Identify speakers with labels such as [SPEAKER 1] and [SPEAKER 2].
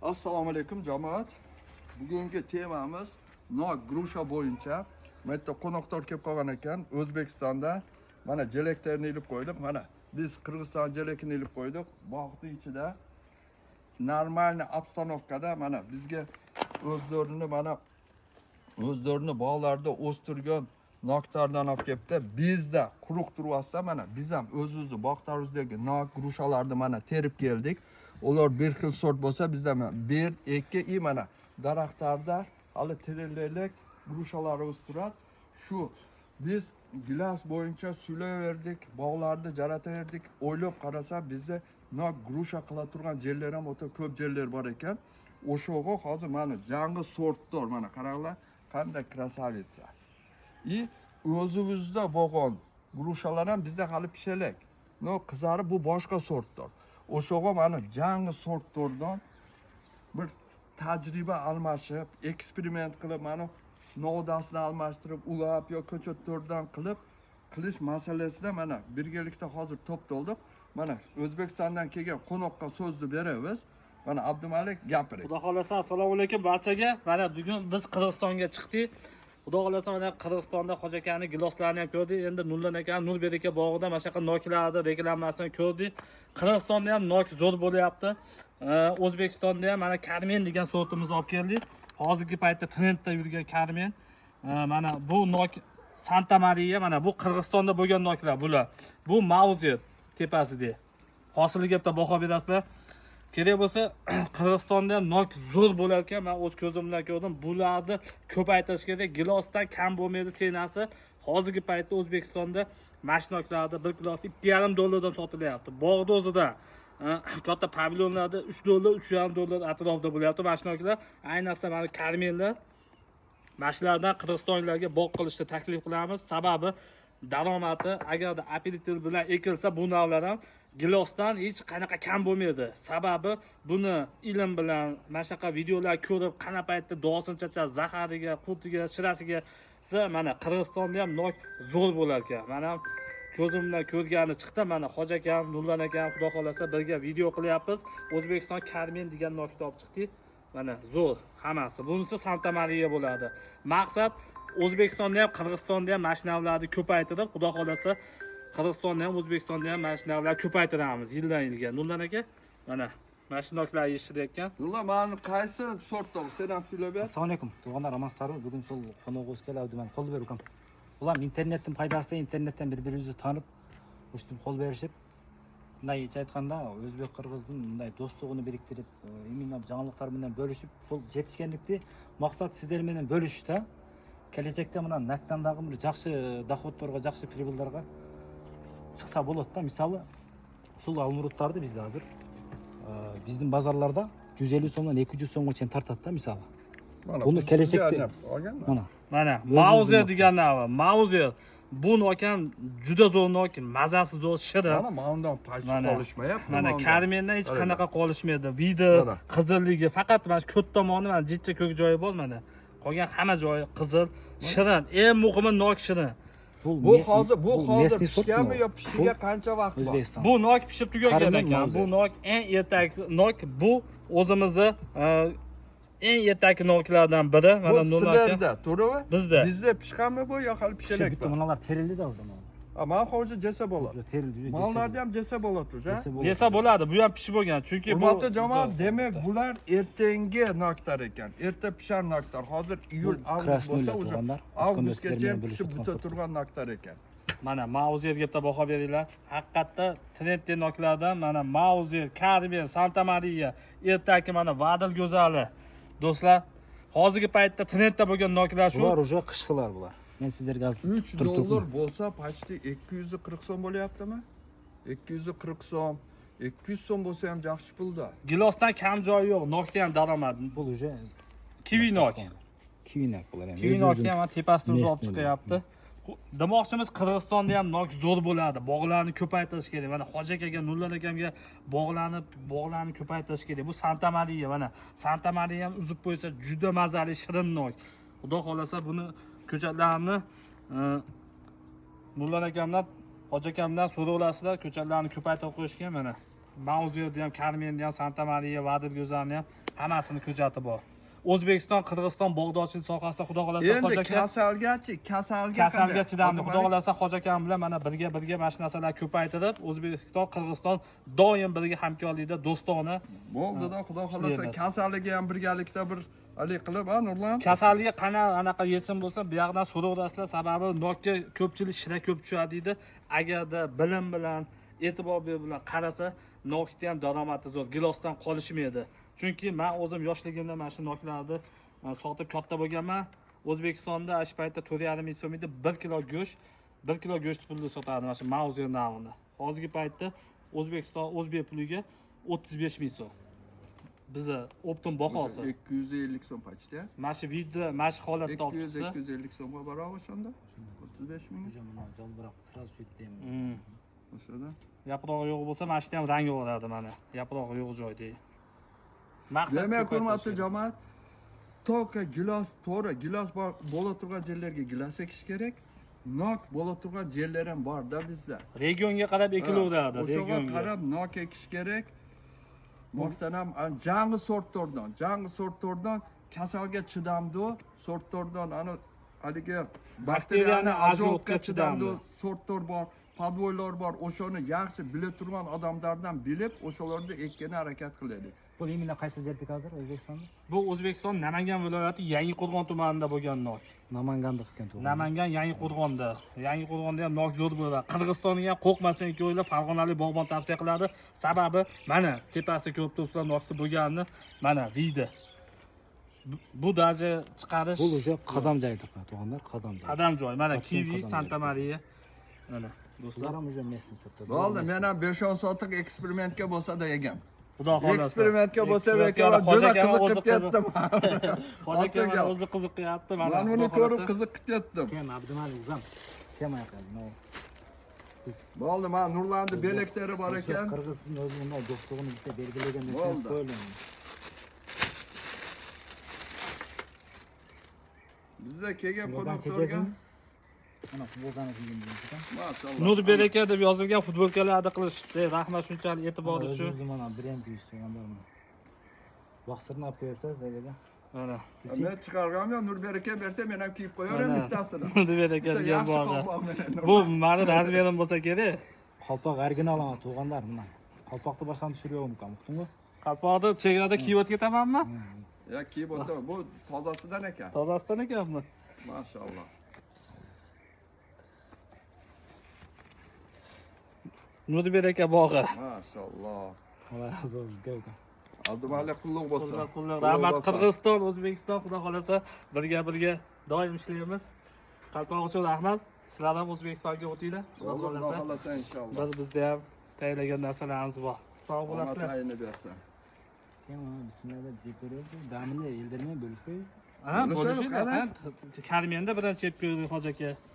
[SPEAKER 1] Assalomu alaykum jamoat. Bugungi temamiz nok grusha bo'yicha. Bu yerda qo'noqlar kelib qolgan ekan. O'zbekistonda mana jeleklarni ilib qo'ydik. Mana biz Qirg'iziston jelekini ilib qo'ydik. Bog'ning ichida normalniy obstanovkada mana bizga o'zlarini bog'larda o'stirgan noklardan olib kelibdi. Bizda quruq turibdi. Mana biz ham o'zimizni bog'larimizdagi nok grushalarni mana terib keldik. Ular bir xil sort bo'lsa, bizda 1, 2 mana daraxtlarda hali tirillik grushalar o'stiradi. Shu biz gilas bo'yicha sulaverdik, bog'larni jarataverdik. O'ylab qarasa bizda nok grusha qila turgan yerlar ham o'ta ko'p yerlar bor ekan. O'shoga hozir mana yangi sortlar mana qaranglar, qanday krasavitsa. O'zimizda bo'lgan grushalar ham bizda hali pishalak. No qizarib bu boshqa sortlar. O'shoga mana yangi sortlardan bir tajriba almashib, eksperiment qilib, mana novdasini almashtirib, ulab yo ko'chatlardan qilish masalasida mana birgalikda hozir to'xtaldik. Mana O'zbekistondan kelgan qo'noqqa so'zni beramiz. Mana Abdumalik gapiring.
[SPEAKER 2] Xudo xolasa assalomu alaykum barchaga. Mana bugun biz Qirg'izistonga chiqdik. Xudo xolasa mana Qirg'izistonda Hoji akani giloslarini ham ko'rdik. Endi Nurlan aka Nurberaka bog'ida mana shunaqa noklarni reklamasini ko'rdik. Qirg'izistonda ham nok zo'r bo'lyapti. O'zbekistonda ham mana Karmen degan sortimizni olib keldik. Hozirgi paytda trendda yurgan Karmen. Mana bu nok Santa Maria, mana bu Qirg'izistonda bo'lgan noklar bular. Bu Mauzer tepasida. Hosiliga bitta baho berasizlar. Kerak bo'lsa Qirg'izistonda ham nok zo'r bo'lar ekan. Men o'z ko'zim bilan ko'rdim. Bularni ko'paytirish kerak. Gilosdan kam bo'lmaydi senasi. Hozirgi paytda O'zbekistonda mashinoklarda 1 kilosi $2,5 sotilyapti. Bog'da o'zida katta pavilyonlarda $3, $3,5 atrofida bo'lyapti mashinoklar. Ayniqsa mana Karmenlar mashinalardan Qirg'izistonliklarga bog' qilishni taklif qilamiz. Sababi daromadi agarda aperitiv bilan ekilsa bu navlar ham gilosdan hech qanaqa kam bo'lmaydi. Sababi buni ilm bilan mana shunaqa videolar ko'rib, qana paytda dosini chachar, zahariga, qutiga, shirasiga mana Qirg'izistonda ham nok zo'r bo'lar ekan. Mana ko'zim bilan ko'rgani chiqdi. Mana Hoji akam, Nurlan akam xudo xolasa birga video qilyapmiz. O'zbekiston Karmen degan nokni olib chiqdik. Mana zo'r hammasi. Bunisi Santa Maria bo'ladi. Maqsad O'zbekistonda ham, Qirg'izistonda ham mashinavlarni ko'paytirib, xudo xolasa Qirg'izistonda ham, O'zbekistonda ham mashinavlarni ko'paytiramiz yildan yilga. Nurlan aka, mana mashinoklar yetishtirayotgan.
[SPEAKER 1] Nurlan, mana qaysi sortda sen ham so'ylab ber.
[SPEAKER 3] Assalomu alaykum. Tug'anlar amansizlarmi? Bugun sol qo'nog'imiz keladi, men qo'l berukam. Ular internetning foydasida internetdan bir-birimizni tanib, o'shtim qo'l berishib, bunday aytganda o'zbek qirg'izning bunday do'stligini biriktirib, imminlar жаңалыктар bilan bölüşüp, sol жетишкендикти maqsad sizlar bilan bölüşüşdө. Kelajakda mana naktandagi bir yaxshi doходторго, yaxshi прибыльдарга chiqsa bo'ladi da. Misoli, ушул алмурудтарды bizde hozir bizning bozorlarda 150 so'mdan 200 so'mga chayn tartadi da misoli. Buni kelajakda
[SPEAKER 2] mana Mauzer degan navi. Mauzer bu nok ham juda zo'r nok, mazasi zo'r, shirin.
[SPEAKER 1] Mana bundan paychi qolishmayapti.
[SPEAKER 2] Mana Karmendan hech qanaqa qolishmaydi. Vidi, qizilligi, faqat mana shu ko't tomoni mana jichcha ko'k joyi bor mana. Qolgan hamma joyi qizil, shirin. Eng muhimi nok shirin.
[SPEAKER 1] Bu hozir pishganmi yo pishiga qancha vaqt bor?
[SPEAKER 2] Bu nok pishib tugagan ekan. Bu nok eng ertaki nok, bu o'zimizni eng ertaki noklardan biri. Mana
[SPEAKER 1] Sizlarda, to'g'rimi?
[SPEAKER 2] Bizda
[SPEAKER 1] pishganmi bu yo hali pishalak?
[SPEAKER 3] bitta bunalar terildi-da o'rda.
[SPEAKER 1] Mana hozir jesa bo'ladi.
[SPEAKER 3] Terildi.
[SPEAKER 1] Mallarda ham jesa bo'ladi o'sha.
[SPEAKER 2] Yesa bo'ladi, bu ham pishib bo'lgan. Chunki bu
[SPEAKER 1] hurmatli jamoat, demak bular ertangi noklar ekan. Erta pishar noklar. Hozir iyul, avgust bo'lsa, o'sha avgustgacha pishib buta turgan noklar ekan.
[SPEAKER 2] Mana Mauzerga bitta baho beringlar. Haqiqatda trendli noklardan mana Mauzer, Karmen, Santa Maria, ertaki mana Vadil go'zali. Do'stlar, hozirgi paytda trendda bo'lgan noklar shu.
[SPEAKER 3] Bular уже qishqilar bular. Men sizlarga
[SPEAKER 1] $3 bo'lsa, почти 240 so'm bo'lyaptimi? 240 so'm, 200 so'm bo'lsa ham yaxshi pulda.
[SPEAKER 2] Gilosdan kam joyi yo'q, nokda ham daromad.
[SPEAKER 3] bu уже
[SPEAKER 2] Kivi nok.
[SPEAKER 3] Kivi nok bular ham.
[SPEAKER 2] Kivi nokni ham tepasidan olib chiqyapti. Demoqchimiz Qirg'izistonda ham nok zo'r bo'ladi. Bog'larni ko'paytirish kerak. Mana Hoji akaga, Nurlan akamga bog'larni ko'paytirish kerak. Bu Santa Maria, mana Santa Maria ham uzib qo'ysa juda mazali, shirin nok. Xudo xolasa buni ko'chatlarni Nurlan akamdan, Hoji akamdan so'rab olasizlar, ko'chatlarni ko'paytirib qo'yishgan mana. Mavzuyerda ham, Karmenda ham, Santa Mariya, Vadir Go'zalni ham hammasini ko'chati bor. O'zbekiston, Qirg'iziston bog'dorchilik sohasida xudo xolasa
[SPEAKER 1] Endi
[SPEAKER 2] Hoji aka
[SPEAKER 1] kasalga
[SPEAKER 2] kasalga chidamli. Xudo
[SPEAKER 1] Avtomatik-
[SPEAKER 2] xolasa Hoji akam bilan mana birga mana shu narsalarni ko'paytirib, O'zbekiston, Qirg'iziston doim birga hamkorlikda, do'stona.
[SPEAKER 1] Bo'ldida, xudo xolasa
[SPEAKER 2] Ishlaymiz.
[SPEAKER 1] kasalliga ham birgalikda bir hali qilib, ha Nurlan?
[SPEAKER 2] Kasalliga anaqa yechim bo'lsa, bu yoqdan so'rovlasizlar, sababi nokka ko'pchilik shira ko'p tushadi deydi. Agarda bilim bilan, e'tibor bilan qarasa, nokda ham daromadi zo'r, gilosdan qolishmaydi. Chunki men o'zim yoshligimda mana shu noklarni sotib katta bo'lganman. O'zbekistonda shu paytda 4,5 ming so'm edi 1 kilo go'sht, 1 kilo go'sht pulini sotardi mana shu Mauzer navini. Hozirgi paytda O'zbekiston o'zbek puliga 35 ming so'm. Bizi optim bahosi.
[SPEAKER 1] 250 so'm почти.
[SPEAKER 2] Mana shu video, mana shu holatda olib
[SPEAKER 1] 200
[SPEAKER 2] chiqsa,
[SPEAKER 1] 250 so'mga barobar o'shanda. 35 ming.
[SPEAKER 3] Уже mana jolbiroq sразу shu yerda ham.
[SPEAKER 1] O'shada.
[SPEAKER 2] yaprog'i yo'q bo'lsa, mana shu ham rangi o'radi mana. Yaprog'i yo'q joyda. Maqsad
[SPEAKER 1] Demak,
[SPEAKER 2] ko'paytirish
[SPEAKER 1] hurmatli
[SPEAKER 2] edi.
[SPEAKER 1] jamoat, to'g'ri gilos, to'g'ri gilos bo'la turgan joylarga gilos ekish kerak. Nok bo'la turgan joylar ham bor-da bizda.
[SPEAKER 2] Regionga qarab ekilaveradi,
[SPEAKER 1] O'shaga
[SPEAKER 2] regionga.
[SPEAKER 1] qarab nok ekish kerak. Nokdan ham jangi sortlardan kasalga chidamdi, sortlardan ana haligi bakteriyani azotga chidamdi, sortlar bor, podvoylar bor. O'shani yaxshi bila turgan odamlardan bilib, o'shalarni ekkani harakat qiladi.
[SPEAKER 3] Bu imенно qaysi yerda hozir O'zbekistonda?
[SPEAKER 2] Bu O'zbekiston Namangan viloyati Yangiqo'rg'on tumanida bo'lgan nok.
[SPEAKER 3] Namanganda ekan to'g'ri.
[SPEAKER 2] Namangan Yangiqo'rg'onda. Yangiqo'rg'onda ham nok zo'r bo'ladi. Qirg'izistonga ham qo'rqmasdan ikkovinglar Farg'onalik bog'bon tavsiya qiladi. Sababi mana tepasida ko'p to'plar nokda bo'lganini mana video. Bu daji chiqarish
[SPEAKER 3] Bu o'sha qadam joyda to'g'onlar, qadam joy.
[SPEAKER 2] qadam joy. Mana
[SPEAKER 3] Qadam
[SPEAKER 2] Kivi,
[SPEAKER 3] joy.
[SPEAKER 2] Santa Mariya. Mana do'stlar.
[SPEAKER 3] Ular ham o'sha местный sortda.
[SPEAKER 1] Bo'ldi, men ham 5-10 soatlik eksperimentga bo'lsa-da egam.
[SPEAKER 2] Xudo xolasa.
[SPEAKER 1] Eksperimentga bo'lsa ekan, juda qiziqib ketdim.
[SPEAKER 2] Hoji aka o'zi qiziqyapti mana.
[SPEAKER 1] Men buni ko'rib qiziqib ketdim.
[SPEAKER 3] Kim Abdumalik uzam. Kim aytadi? No. Biz
[SPEAKER 1] Bo'ldi, men Nurlanning beleklari bor ekan.
[SPEAKER 3] Qirg'izning o'zi bunday do'stligini bitta belgilagan
[SPEAKER 1] Bo'ldi.
[SPEAKER 3] narsa qo'yilgan.
[SPEAKER 1] Bizda kelgan
[SPEAKER 3] Ulardan
[SPEAKER 1] qonaqlarga
[SPEAKER 3] chechasini ana futboldan o'tgan ekan.
[SPEAKER 1] maşallah.
[SPEAKER 2] Nur beraka deb yozilgan futbolkalarni qilishdi. Rahmat shunchalik e'tibor uchun.
[SPEAKER 3] O'zimizni mana brend uyushtirganlar. Vaqtini olib qo'yapsiz aka.
[SPEAKER 2] Mana.
[SPEAKER 1] Men chiqarganman, Nurberaka bersa men ham kiyib qo'yaman bittasini.
[SPEAKER 2] Nur beraka
[SPEAKER 1] Bitta
[SPEAKER 2] degan
[SPEAKER 1] yaxshi
[SPEAKER 2] bor.
[SPEAKER 1] qolmoq meni.
[SPEAKER 2] Bu meni razmerim bo'lsa kerak.
[SPEAKER 3] Qalpoq original ana tug'anlar mana. Qalpoqni boshdan tushiryapman, uqdingmi?
[SPEAKER 2] Qalpoqni chegarada kiyib o'tib ketamanmi?
[SPEAKER 1] Ya kiyib o'tir. Bu tozasidan ekan.
[SPEAKER 2] Tozasidan ekanmi?
[SPEAKER 1] Maşallah.
[SPEAKER 2] Nur beraka bog'i.
[SPEAKER 1] Maşallah.
[SPEAKER 3] Alloh razı olsun aka.
[SPEAKER 1] Abdumalik qulluq bo'lsin.
[SPEAKER 2] Qulluq, rahmat. Qirg'iziston, O'zbekiston, xudo xolasa birga doim ishlaymiz. Qalpoq uchun rahmat. Sizlar ham O'zbekistonga o'tinglar. Xudo
[SPEAKER 1] Xudo
[SPEAKER 2] xolasa.
[SPEAKER 1] xolasa inshaalloh.
[SPEAKER 2] Bizda ham tayyorlagan narsalarimiz bor. Sog' bo'lasizlar.
[SPEAKER 1] Omatlayini bersin.
[SPEAKER 3] Tamam, bismillah deb ko'raylik. Damini eldirmay bo'lishmay.
[SPEAKER 2] Ha, bo'lishadi. Karmenda birinchi yeb ko'rdik Hoji aka.